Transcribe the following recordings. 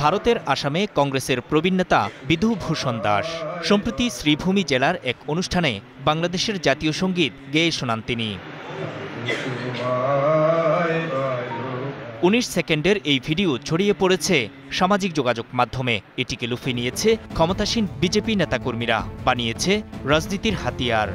ভারতের আসামে কংগ্রেসের প্রবীণ নেতা বিধুভূষণ দাস সম্প্রতি শ্রীভূমি জেলার এক অনুষ্ঠানে বাংলাদেশের জাতীয় সঙ্গীত গেয়ে শোনান তিনি। 19 সেকেন্ডের এই ভিডিও ছড়িয়ে পড়েছে সামাজিক যোগাযোগ মাধ্যমে। এটিকে লুফে নিয়েছে ক্ষমতাসীন বিজেপি নেতাকর্মীরা, বানিয়েছে রাজনীতির হাতিয়ার।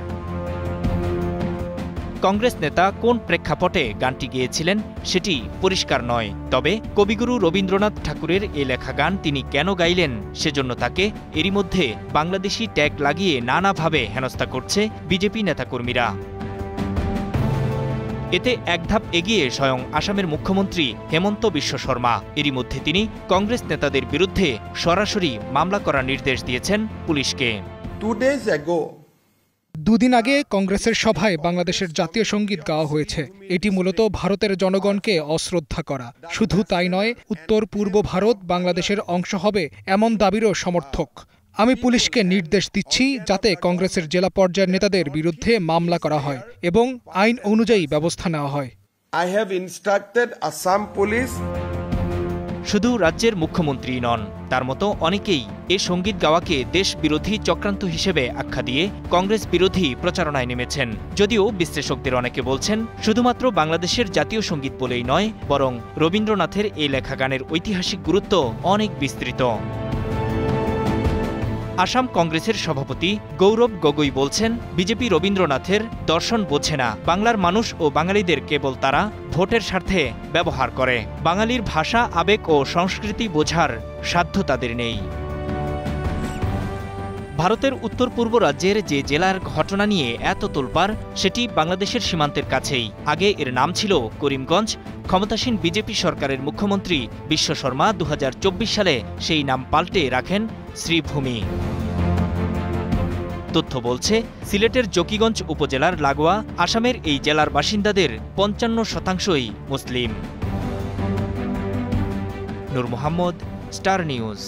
কংগ্রেস নেতা কোন প্রেক্ষাপটে গানটি গেয়েছিলেন সেটি পরিষ্কার নয়, তবে কবিগুরু রবীন্দ্রনাথ ঠাকুরের এই লেখা গান তিনি কেন গাইলেন সেজন্য তাকে এরই মধ্যে বাংলাদেশি ট্যাগ লাগিয়ে নানাভাবে হেনস্থা করছে বিজেপি নেতাকর্মীরা। এতে এক ধাপ এগিয়ে স্বয়ং আসামের মুখ্যমন্ত্রী হেমন্ত বিশ্ব শর্মা। এরই মধ্যে তিনি কংগ্রেস নেতাদের বিরুদ্ধে সরাসরি মামলা করার নির্দেশ দিয়েছেন পুলিশকে। 2 days ago, দুদিন আগে কংগ্রেসের সভায় বাংলাদেশের জাতীয় সঙ্গীত গাওয়া হয়েছে। এটি মূলত ভারতের জনগণকে অশ্রদ্ধা করা। শুধু তাই নয়, উত্তর পূর্ব ভারত বাংলাদেশের অংশ হবে এমন দাবিরও সমর্থক। আমি পুলিশকে নির্দেশ দিচ্ছি যাতে কংগ্রেসের জেলা পর্যায়ের নেতাদের বিরুদ্ধে মামলা করা হয় এবং আইন অনুযায়ী ব্যবস্থা নেওয়া হয়। I have instructed Assam Police. শুধু রাজ্যের মুখ্যমন্ত্রী নন, তার মতো অনেকেই এ সঙ্গীত গাওয়াকে দেশ বিরোধী চক্রান্ত হিসেবে আখ্যা দিয়ে কংগ্রেস বিরোধী প্রচারণায় নেমেছেন। যদিও বিশ্লেষকদের অনেকে বলছেন শুধুমাত্র বাংলাদেশের জাতীয় সঙ্গীত বলেই নয়, বরং রবীন্দ্রনাথের এই লেখা গানের ঐতিহাসিক গুরুত্ব অনেক বিস্তৃত। আসাম কংগ্রেসের সভাপতি গৌরব গগৈ বলছেন, বিজেপি রবীন্দ্রনাথের দর্শন বোঝে না। বাংলার মানুষ ও বাঙালিদের কেবল তারা ভোটের স্বার্থে ব্যবহার করে। বাঙালির ভাষা, আবেগ ও সংস্কৃতি বোঝার সাধ্য তাদের নেই। ভারতের উত্তর পূর্ব রাজ্যের যে জেলার ঘটনা নিয়ে এত তোলপাড়, সেটি বাংলাদেশের সীমান্তের কাছেই। আগে এর নাম ছিল করিমগঞ্জ। ক্ষমতাসীন বিজেপি সরকারের মুখ্যমন্ত্রী বিশ্ব শর্মা 2024 সালে সেই নাম পাল্টে রাখেন শ্রীভূমি। তথ্য বলছে, সিলেটের জকিগঞ্জ উপজেলার লাগোয়া আসামের এই জেলার বাসিন্দাদের 55% মুসলিম। নূর মোহাম্মদ, স্টার নিউজ।